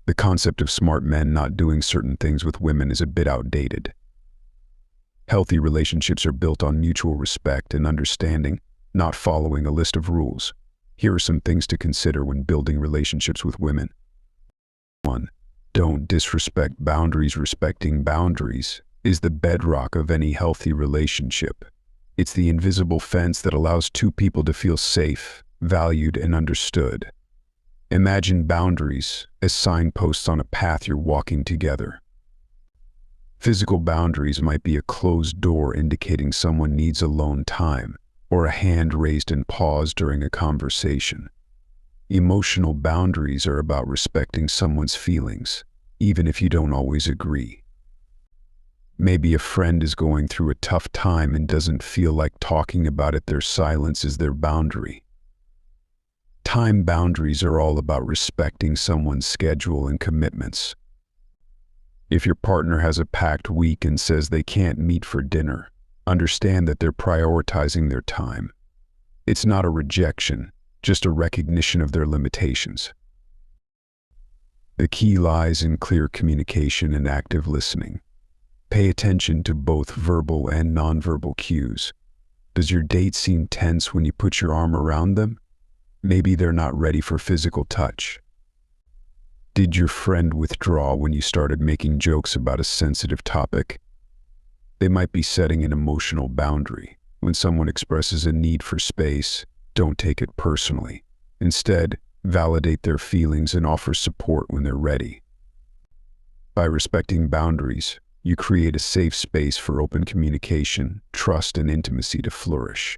The concept of smart men not doing certain things with women is a bit outdated. Healthy relationships are built on mutual respect and understanding, not following a list of rules. Here are some things to consider when building relationships with women. 1. Don't disrespect boundaries. Respecting boundaries is the bedrock of any healthy relationship. It's the invisible fence that allows two people to feel safe, valued, and understood. Imagine boundaries as signposts on a path you're walking together. Physical boundaries might be a closed door indicating someone needs alone time, or a hand raised in pause during a conversation. Emotional boundaries are about respecting someone's feelings, even if you don't always agree. Maybe a friend is going through a tough time and doesn't feel like talking about it. Their silence is their boundary. Time boundaries are all about respecting someone's schedule and commitments. If your partner has a packed week and says they can't meet for dinner, understand that they're prioritizing their time. It's not a rejection, just a recognition of their limitations. The key lies in clear communication and active listening. Pay attention to both verbal and nonverbal cues. Does your date seem tense when you put your arm around them? Maybe they're not ready for physical touch. Did your friend withdraw when you started making jokes about a sensitive topic? They might be setting an emotional boundary. When someone expresses a need for space, don't take it personally. Instead, validate their feelings and offer support when they're ready. By respecting boundaries, you create a safe space for open communication, trust, and intimacy to flourish.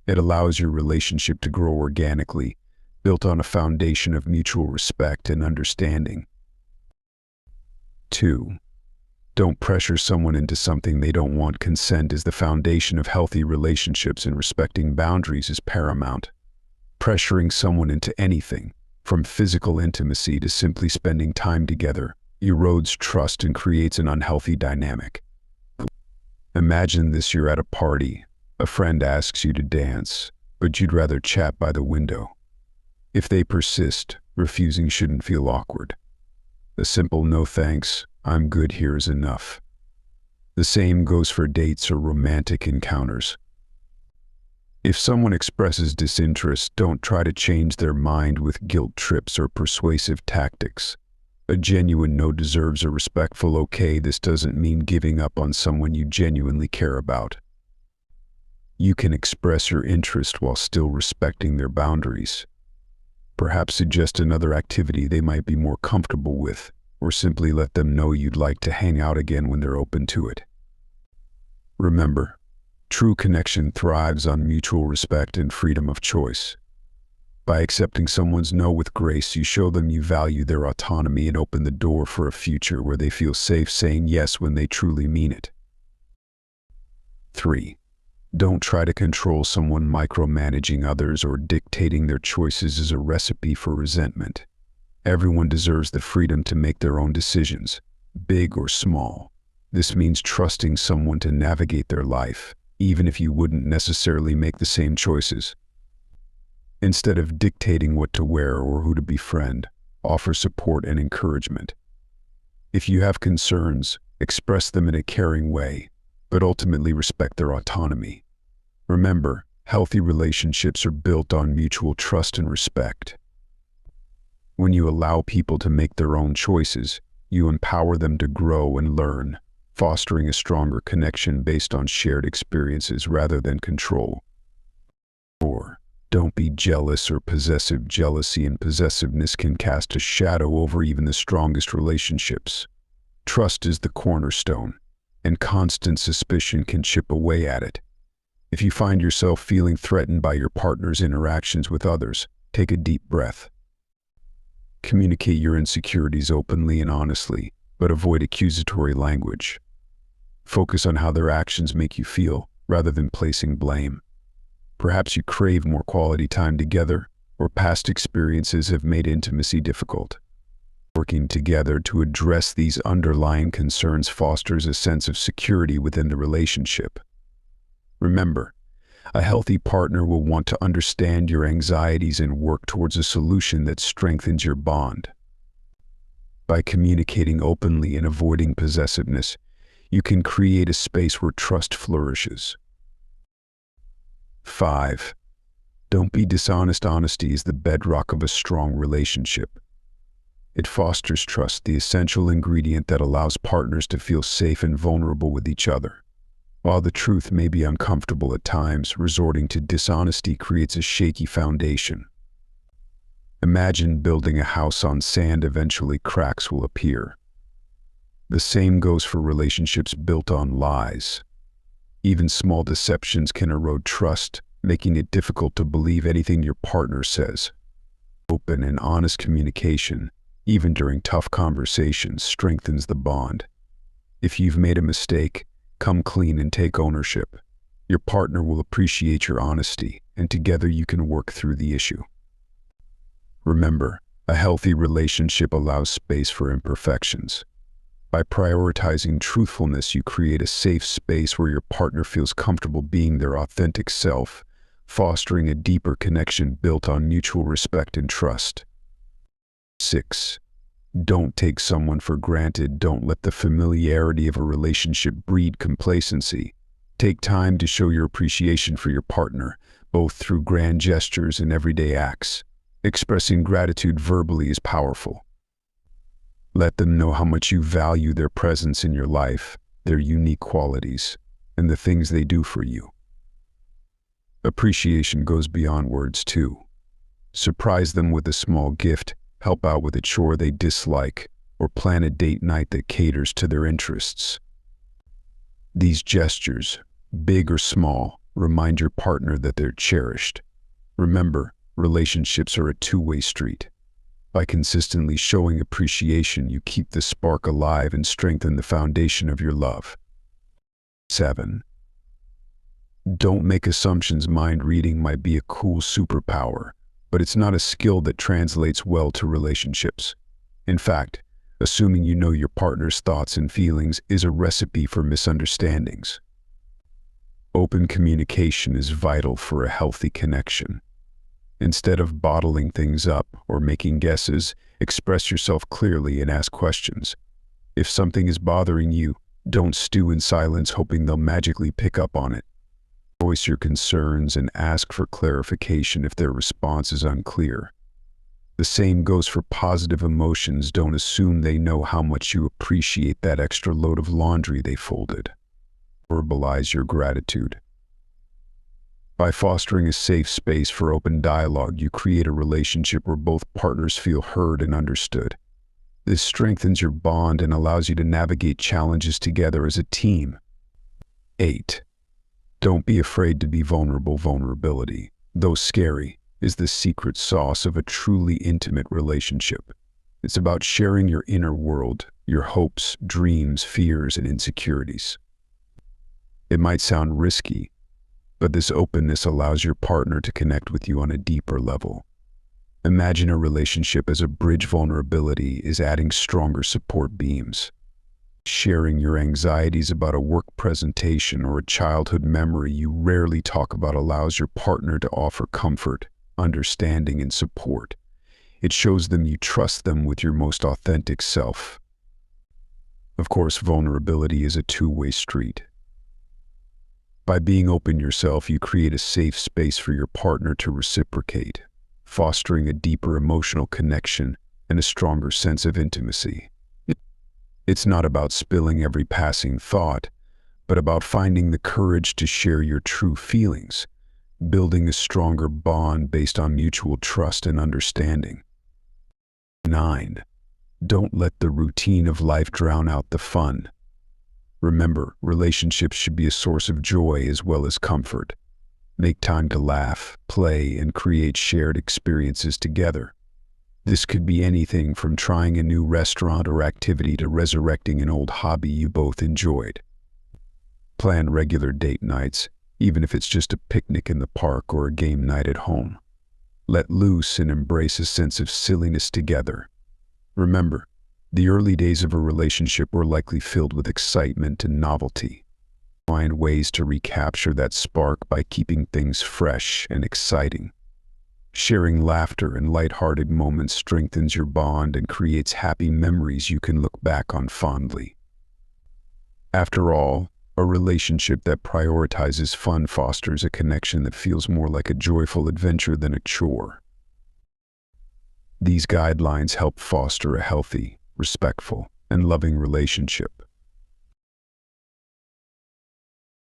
It allows your relationship to grow organically, built on a foundation of mutual respect and understanding. 2. Don't pressure someone into something they don't want. Consent is the foundation of healthy relationships, and respecting boundaries is paramount. Pressuring someone into anything, from physical intimacy to simply spending time together, erodes trust and creates an unhealthy dynamic. Imagine this: you're at a party. A friend asks you to dance, but you'd rather chat by the window. If they persist, refusing shouldn't feel awkward. A simple "no thanks, I'm good here" is enough. The same goes for dates or romantic encounters. If someone expresses disinterest, don't try to change their mind with guilt trips or persuasive tactics. A genuine no deserves a respectful okay. This doesn't mean giving up on someone you genuinely care about. You can express your interest while still respecting their boundaries. Perhaps suggest another activity they might be more comfortable with, or simply let them know you'd like to hang out again when they're open to it. Remember, true connection thrives on mutual respect and freedom of choice. By accepting someone's no with grace, you show them you value their autonomy and open the door for a future where they feel safe saying yes when they truly mean it. 3. Don't try to control someone. Micromanaging others or dictating their choices is a recipe for resentment. Everyone deserves the freedom to make their own decisions, big or small. This means trusting someone to navigate their life, even if you wouldn't necessarily make the same choices. Instead of dictating what to wear or who to befriend, offer support and encouragement. If you have concerns, express them in a caring way, but ultimately respect their autonomy. Remember, healthy relationships are built on mutual trust and respect. When you allow people to make their own choices, you empower them to grow and learn, fostering a stronger connection based on shared experiences rather than control. 4. Don't be jealous or possessive. Jealousy and possessiveness can cast a shadow over even the strongest relationships. Trust is the cornerstone, and constant suspicion can chip away at it. If you find yourself feeling threatened by your partner's interactions with others, take a deep breath. Communicate your insecurities openly and honestly, but avoid accusatory language. Focus on how their actions make you feel, rather than placing blame. Perhaps you crave more quality time together, or past experiences have made intimacy difficult. Working together to address these underlying concerns fosters a sense of security within the relationship. Remember, a healthy partner will want to understand your anxieties and work towards a solution that strengthens your bond. By communicating openly and avoiding possessiveness, you can create a space where trust flourishes. 5. Don't be dishonest. Honesty is the bedrock of a strong relationship. It fosters trust, the essential ingredient that allows partners to feel safe and vulnerable with each other. While the truth may be uncomfortable at times, resorting to dishonesty creates a shaky foundation. Imagine building a house on sand. Eventually, cracks will appear. The same goes for relationships built on lies. Even small deceptions can erode trust, making it difficult to believe anything your partner says. Open and honest communication, even during tough conversations, strengthens the bond. If you've made a mistake, come clean and take ownership. Your partner will appreciate your honesty, and together you can work through the issue. Remember, a healthy relationship allows space for imperfections. By prioritizing truthfulness, you create a safe space where your partner feels comfortable being their authentic self, fostering a deeper connection built on mutual respect and trust. 6. Don't take someone for granted. Don't let the familiarity of a relationship breed complacency. Take time to show your appreciation for your partner, both through grand gestures and everyday acts. Expressing gratitude verbally is powerful. Let them know how much you value their presence in your life, their unique qualities, and the things they do for you. Appreciation goes beyond words too. Surprise them with a small gift, help out with a chore they dislike, or plan a date night that caters to their interests. These gestures, big or small, remind your partner that they're cherished. Remember, relationships are a two-way street. By consistently showing appreciation, you keep the spark alive and strengthen the foundation of your love. 7. Don't make assumptions. Mind reading might be a cool superpower, but it's not a skill that translates well to relationships. In fact, assuming you know your partner's thoughts and feelings is a recipe for misunderstandings. Open communication is vital for a healthy connection. Instead of bottling things up or making guesses, express yourself clearly and ask questions. If something is bothering you, don't stew in silence hoping they'll magically pick up on it. Voice your concerns and ask for clarification if their response is unclear. The same goes for positive emotions. Don't assume they know how much you appreciate that extra load of laundry they folded. Verbalize your gratitude. By fostering a safe space for open dialogue, you create a relationship where both partners feel heard and understood. This strengthens your bond and allows you to navigate challenges together as a team. 8. Don't be afraid to be vulnerable. Vulnerability, though scary, is the secret sauce of a truly intimate relationship. It's about sharing your inner world, your hopes, dreams, fears, and insecurities. It might sound risky, but this openness allows your partner to connect with you on a deeper level. Imagine a relationship as a bridge. Vulnerability is adding stronger support beams. Sharing your anxieties about a work presentation or a childhood memory you rarely talk about allows your partner to offer comfort, understanding, and support. It shows them you trust them with your most authentic self. Of course, vulnerability is a two-way street. By being open yourself, you create a safe space for your partner to reciprocate, fostering a deeper emotional connection and a stronger sense of intimacy. It's not about spilling every passing thought, but about finding the courage to share your true feelings, building a stronger bond based on mutual trust and understanding. 9. Don't let the routine of life drown out the fun. Remember, relationships should be a source of joy as well as comfort. Make time to laugh, play, and create shared experiences together. This could be anything from trying a new restaurant or activity to resurrecting an old hobby you both enjoyed. Plan regular date nights, even if it's just a picnic in the park or a game night at home. Let loose and embrace a sense of silliness together. Remember, the early days of a relationship were likely filled with excitement and novelty. Find ways to recapture that spark by keeping things fresh and exciting. Sharing laughter and lighthearted moments strengthens your bond and creates happy memories you can look back on fondly. After all, a relationship that prioritizes fun fosters a connection that feels more like a joyful adventure than a chore. These guidelines help foster a healthy, respectful, and loving relationship.